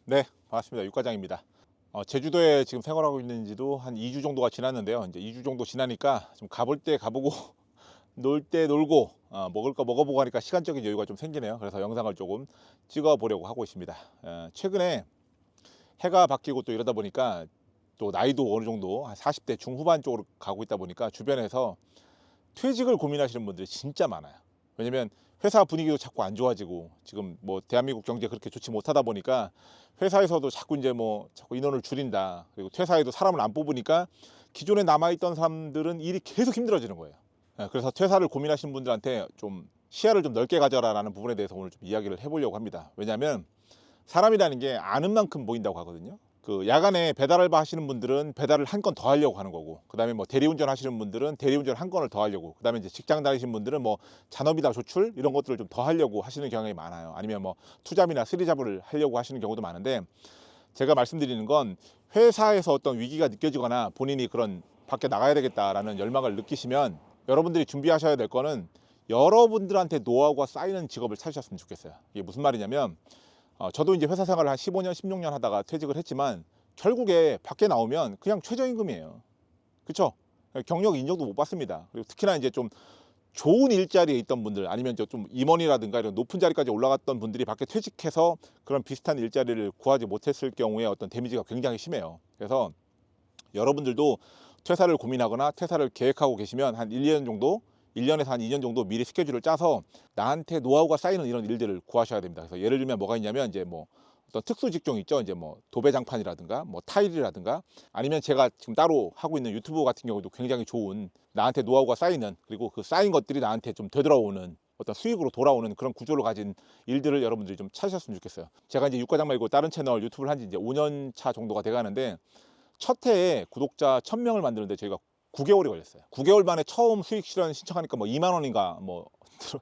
네, 반갑습니다. 육과장입니다. 제주도에 지금 생활하고 있는 지도 한 2주 정도가 지났는데요. 이제 2주 정도 지나니까 좀 가볼 때 가보고 놀 때 놀고 먹을 거 먹어보고 하니까 시간적인 여유가 좀 생기네요. 그래서 영상을 조금 찍어 보려고 하고 있습니다. 최근에 해가 바뀌고 또 이러다 보니까 또 나이도 어느 정도 한 40대 중후반 쪽으로 가고 있다 보니까 주변에서 퇴직을 고민하시는 분들이 진짜 많아요. 왜냐면 회사 분위기도 자꾸 안 좋아지고 지금 뭐 대한민국 경제 그렇게 좋지 못하다 보니까 회사에서도 자꾸 이제 뭐 자꾸 인원을 줄인다. 그리고 퇴사에도 사람을 안 뽑으니까 기존에 남아있던 사람들은 일이 계속 힘들어지는 거예요. 그래서 퇴사를 고민하시는 분들한테 좀 시야를 좀 넓게 가져라라는 부분에 대해서 오늘 좀 이야기를 해보려고 합니다. 왜냐하면 사람이라는 게 아는 만큼 보인다고 하거든요. 그 야간에 배달 알바 하시는 분들은 배달을 한 건 더 하려고 하는 거고, 그다음에 뭐 대리운전 하시는 분들은 대리운전 한 건을 더 하려고, 그다음에 이제 직장 다니시는 분들은 뭐 잔업이다 조출 이런 것들을 좀 더 하려고 하시는 경향이 많아요. 아니면 뭐 투잡이나 쓰리잡을 하려고 하시는 경우도 많은데, 제가 말씀드리는 건 회사에서 어떤 위기가 느껴지거나 본인이 그런 밖에 나가야 되겠다라는 열망을 느끼시면 여러분들이 준비하셔야 될 거는 여러분들한테 노하우가 쌓이는 직업을 찾으셨으면 좋겠어요. 이게 무슨 말이냐면, 저도 이제 회사 생활을 한 15년, 16년 하다가 퇴직을 했지만 결국에 밖에 나오면 그냥 최저임금이에요. 그쵸? 경력 인정도 못 받습니다. 그리고 특히나 이제 좀 좋은 일자리에 있던 분들, 아니면 좀 임원이라든가 이런 높은 자리까지 올라갔던 분들이 밖에 퇴직해서 그런 비슷한 일자리를 구하지 못했을 경우에 어떤 데미지가 굉장히 심해요. 그래서 여러분들도 퇴사를 고민하거나 퇴사를 계획하고 계시면 한 1년 정도, 1년에서 한 2년 정도 미리 스케줄을 짜서 나한테 노하우가 쌓이는 이런 일들을 구하셔야 됩니다. 그래서 예를 들면 뭐가 있냐면, 이제 뭐 어떤 특수 직종 있죠. 이제 뭐 도배장판이라든가 뭐 타일이라든가, 아니면 제가 지금 따로 하고 있는 유튜브 같은 경우도 굉장히 좋은, 나한테 노하우가 쌓이는, 그리고 그 쌓인 것들이 나한테 좀 되돌아오는 어떤 수익으로 돌아오는 그런 구조를 가진 일들을 여러분들이 좀 찾으셨으면 좋겠어요. 제가 이제 육과장 말고 다른 채널 유튜브를 한 지 이제 5년 차 정도가 돼 가는데, 첫 해에 구독자 1000명을 만드는데 저희가 9개월이 걸렸어요. 9개월 만에 처음 수익 실현 신청하니까 뭐 2만 원인가 뭐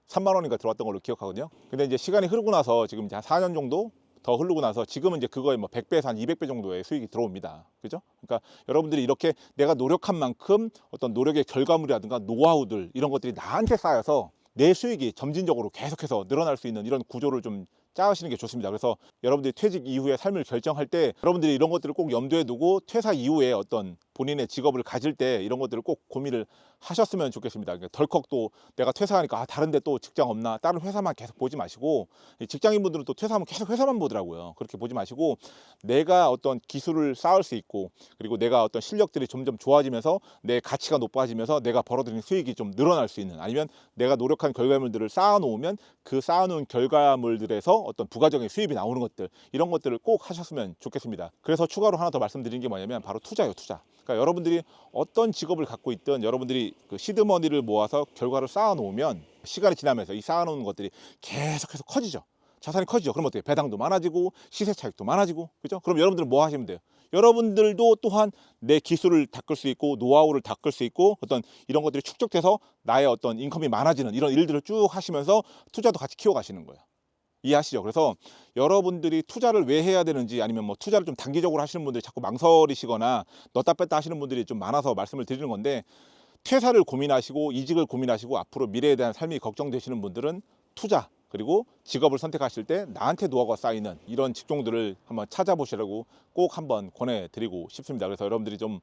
3만 원인가 들어왔던 걸로 기억하거든요. 근데 이제 시간이 흐르고 나서 지금 이제 한 4년 정도 더 흐르고 나서 지금은 이제 그거에 뭐 100배에서 한 200배 정도의 수익이 들어옵니다. 그죠? 그러니까 여러분들이 이렇게 내가 노력한 만큼 어떤 노력의 결과물이라든가 노하우들 이런 것들이 나한테 쌓여서 내 수익이 점진적으로 계속해서 늘어날 수 있는 이런 구조를 좀 짜시는 게 좋습니다. 그래서 여러분들이 퇴직 이후의 삶을 결정할 때 여러분들이 이런 것들을 꼭 염두에 두고 퇴사 이후에 어떤 본인의 직업을 가질 때 이런 것들을 꼭 고민을 하셨으면 좋겠습니다. 그러니까 덜컥 또 내가 퇴사하니까 다른데 또 직장 없나, 다른 회사만 계속 보지 마시고, 직장인분들은 또 퇴사하면 계속 회사만 보더라고요. 그렇게 보지 마시고 내가 어떤 기술을 쌓을 수 있고, 그리고 내가 어떤 실력들이 점점 좋아지면서 내 가치가 높아지면서 내가 벌어들이는 수익이 좀 늘어날 수 있는, 아니면 내가 노력한 결과물들을 쌓아 놓으면 그 쌓아놓은 결과물들에서 어떤 부가적인 수입이 나오는 것들, 이런 것들을 꼭 하셨으면 좋겠습니다. 그래서 추가로 하나 더 말씀드리는 게 뭐냐면 바로 투자예요, 투자. 그러니까 여러분들이 어떤 직업을 갖고 있든 여러분들이 그 시드머니를 모아서 결과를 쌓아 놓으면 시간이 지나면서 이 쌓아 놓은 것들이 계속해서 커지죠. 자산이 커지죠. 그럼 어떻게 배당도 많아지고 시세 차익도 많아지고, 그죠? 그럼 여러분들은 뭐 하시면 돼요? 여러분들도 또한 내 기술을 닦을 수 있고 노하우를 닦을 수 있고 어떤 이런 것들이 축적돼서 나의 어떤 인컴이 많아지는 이런 일들을 쭉 하시면서 투자도 같이 키워가시는 거예요. 이해하시죠? 그래서 여러분들이 투자를 왜 해야 되는지, 아니면 뭐 투자를 좀 단기적으로 하시는 분들이 자꾸 망설이시거나 넣다 뺐다 하시는 분들이 좀 많아서 말씀을 드리는 건데, 퇴사를 고민하시고 이직을 고민하시고 앞으로 미래에 대한 삶이 걱정되시는 분들은 투자, 그리고 직업을 선택하실 때 나한테 노하우가 쌓이는 이런 직종들을 한번 찾아보시라고 꼭 한번 권해드리고 싶습니다. 그래서 여러분들이 좀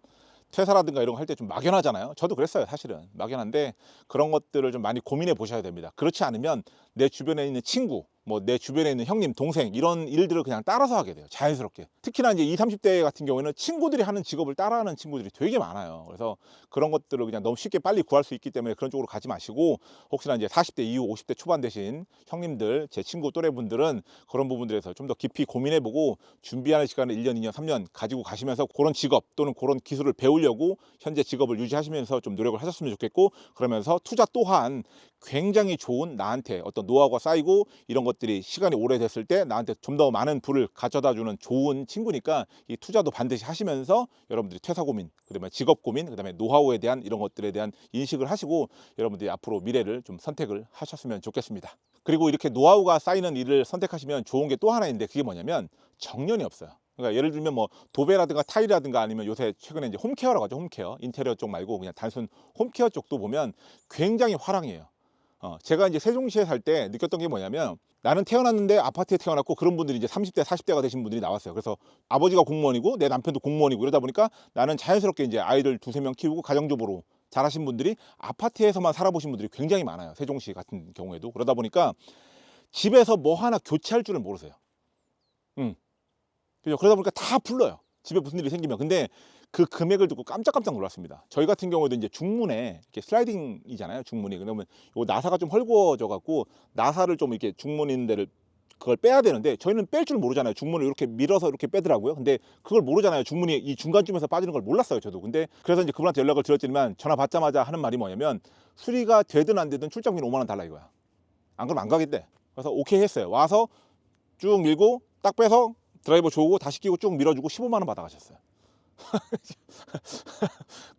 퇴사라든가 이런 거 할 때 좀 막연하잖아요. 저도 그랬어요. 사실은 막연한데 그런 것들을 좀 많이 고민해 보셔야 됩니다. 그렇지 않으면 내 주변에 있는 친구, 뭐 내 주변에 있는 형님, 동생 이런 일들을 그냥 따라서 하게 돼요. 자연스럽게. 특히나 이제 20, 30대 같은 경우에는 친구들이 하는 직업을 따라하는 친구들이 되게 많아요. 그래서 그런 것들을 그냥 너무 쉽게 빨리 구할 수 있기 때문에 그런 쪽으로 가지 마시고, 혹시나 이제 40대 이후 50대 초반 되신 형님들, 제 친구 또래분들은 그런 부분들에서 좀 더 깊이 고민해 보고 준비하는 시간을 1년, 2년, 3년 가지고 가시면서 그런 직업 또는 그런 기술을 배우려고 현재 직업을 유지하시면서 좀 노력을 하셨으면 좋겠고, 그러면서 투자 또한 굉장히 좋은, 나한테 어떤 노하우가 쌓이고 이런 것들이 시간이 오래됐을 때 나한테 좀 더 많은 부를 가져다 주는 좋은 친구니까 이 투자도 반드시 하시면서 여러분들이 퇴사 고민, 그다음에 직업 고민, 그다음에 노하우에 대한 이런 것들에 대한 인식을 하시고 여러분들이 앞으로 미래를 좀 선택을 하셨으면 좋겠습니다. 그리고 이렇게 노하우가 쌓이는 일을 선택하시면 좋은 게 또 하나 있는데, 그게 뭐냐면 정년이 없어요. 그러니까 예를 들면 뭐 도배라든가 타일이라든가, 아니면 요새 최근에 이제 홈케어라고 하죠. 홈케어, 인테리어 쪽 말고 그냥 단순 홈케어 쪽도 보면 굉장히 화랑이에요. 제가 이제 세종시에 살 때 느꼈던 게 뭐냐면 나는 태어났는데 아파트에 태어났고 그런 분들이 이제 30대 40대가 되신 분들이 나왔어요. 그래서 아버지가 공무원이고 내 남편도 공무원이고 이러다 보니까 나는 자연스럽게 이제 아이들 두세 명 키우고 가정주부로 잘하신 분들이 아파트에서만 살아보신 분들이 굉장히 많아요. 세종시 같은 경우에도. 그러다 보니까 집에서 뭐 하나 교체할 줄을 모르세요. 그죠? 그러다 보니까 다 불러요. 집에 무슨 일이 생기면. 근데 그 금액을 듣고 깜짝깜짝 놀랐습니다. 저희 같은 경우에도 이제 중문에 이렇게 슬라이딩이잖아요. 중문이. 그러면 요 나사가 좀 헐거워져 갖고 나사를 좀 이렇게 중문 있는 데를 그걸 빼야 되는데 저희는 뺄 줄 모르잖아요. 중문을 이렇게 밀어서 이렇게 빼더라고요. 근데 그걸 모르잖아요. 중문이 이 중간쯤에서 빠지는 걸 몰랐어요. 저도. 근데 그래서 이제 그분한테 연락을 드렸지만 전화 받자마자 하는 말이 뭐냐면 수리가 되든 안 되든 출장비는 5만 원 달라 이거야. 안 그러면 안 가겠대. 그래서 오케이 했어요. 와서 쭉 밀고 딱 빼서 드라이버 조우고 다시 끼고 쭉 밀어주고 15만 원 받아가셨어요.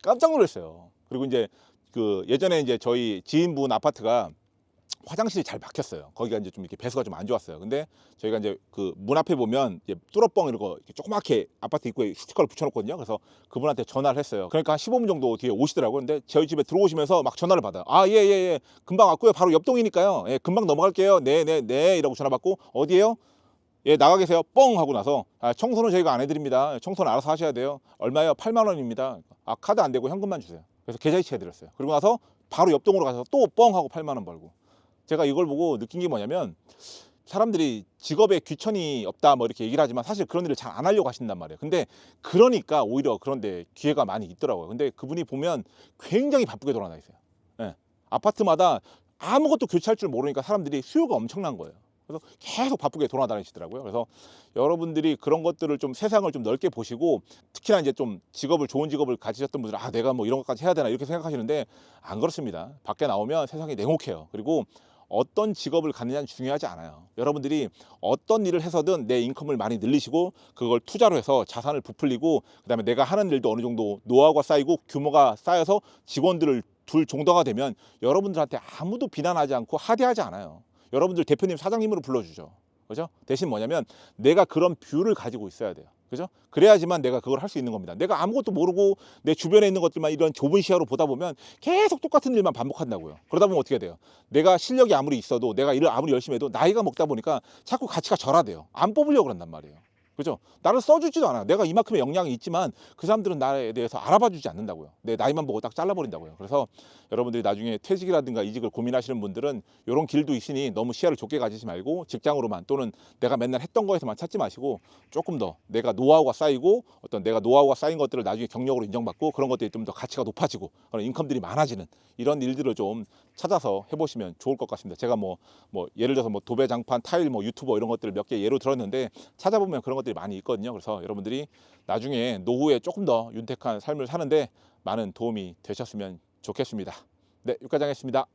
깜짝 놀랐어요. 그리고 이제 그 예전에 이제 저희 지인분 아파트가 화장실이 잘 막혔어요. 거기가 이제 좀 이렇게 배수가 좀 안 좋았어요. 근데 저희가 이제 그 문 앞에 보면 이제 뚫어뻥 이런 거 이렇게 조그맣게 아파트 입구에 스티커를 붙여놓거든요. 그래서 그분한테 전화를 했어요. 그러니까 한 15분 정도 뒤에 오시더라고요. 근데 저희 집에 들어오시면서 막 전화를 받아요. 아, 예, 예, 예. 금방 왔고요. 바로 옆 동이니까요. 예, 금방 넘어갈게요. 네, 네, 네. 이라고 전화 받고 어디에요? 예, 나가 계세요. 뻥 하고 나서 청소는 저희가 안 해드립니다. 청소는 알아서 하셔야 돼요. 얼마예요? 8만 원입니다. 아, 카드 안 되고 현금만 주세요. 그래서 계좌이체 해드렸어요. 그리고 나서 바로 옆 동으로 가서 또 뻥 하고 8만 원 벌고. 제가 이걸 보고 느낀 게 뭐냐면 사람들이 직업에 귀천이 없다 뭐 이렇게 얘기를 하지만 사실 그런 일을 잘 안 하려고 하신단 말이에요. 근데 그러니까 오히려 그런데 기회가 많이 있더라고요. 근데 그분이 보면 굉장히 바쁘게 돌아다니세요. 예. 아파트마다 아무것도 교체할 줄 모르니까 사람들이 수요가 엄청난 거예요. 그래서 계속 바쁘게 돌아다니시더라고요. 그래서 여러분들이 그런 것들을 좀 세상을 좀 넓게 보시고 특히나 이제 좀 직업을 좋은 직업을 가지셨던 분들은 아 내가 뭐 이런 것까지 해야 되나 이렇게 생각하시는데 안 그렇습니다. 밖에 나오면 세상이 냉혹해요. 그리고 어떤 직업을 갖느냐는 중요하지 않아요. 여러분들이 어떤 일을 해서든 내 인컴을 많이 늘리시고 그걸 투자로 해서 자산을 부풀리고 그다음에 내가 하는 일도 어느 정도 노하우가 쌓이고 규모가 쌓여서 직원들을 둘 정도가 되면 여러분들한테 아무도 비난하지 않고 하대하지 않아요. 여러분들 대표님 사장님으로 불러주죠. 그죠? 대신 뭐냐면 내가 그런 뷰를 가지고 있어야 돼요. 그죠? 그래야지만 내가 그걸 할 수 있는 겁니다. 내가 아무것도 모르고 내 주변에 있는 것들만 이런 좁은 시야로 보다 보면 계속 똑같은 일만 반복한다고요. 그러다 보면 어떻게 돼요? 내가 실력이 아무리 있어도 내가 일을 아무리 열심히 해도 나이가 먹다 보니까 자꾸 가치가 절하돼요. 안 뽑으려고 그런단 말이에요. 그죠? 나를 써주지도 않아요. 내가 이만큼의 역량이 있지만 그 사람들은 나에 대해서 알아봐 주지 않는다고요. 내 나이만 보고 딱 잘라버린다고요. 그래서 여러분들이 나중에 퇴직이라든가 이직을 고민하시는 분들은 이런 길도 있으니 너무 시야를 좁게 가지지 말고 직장으로만 또는 내가 맨날 했던 거에서만 찾지 마시고 조금 더 내가 노하우가 쌓이고 어떤 내가 노하우가 쌓인 것들을 나중에 경력으로 인정받고 그런 것들이 좀 더 가치가 높아지고 그런 인컴들이 많아지는 이런 일들을 좀 찾아서 해보시면 좋을 것 같습니다. 제가 뭐 예를 들어서 뭐 도배장판, 타일, 뭐 유튜버 이런 것들을 몇 개 예로 들었는데 찾아보면 그런 것들이 많이 있거든요. 그래서 여러분들이 나중에 노후에 조금 더 윤택한 삶을 사는데 많은 도움이 되셨으면 좋겠습니다. 네, 육과장이었습니다.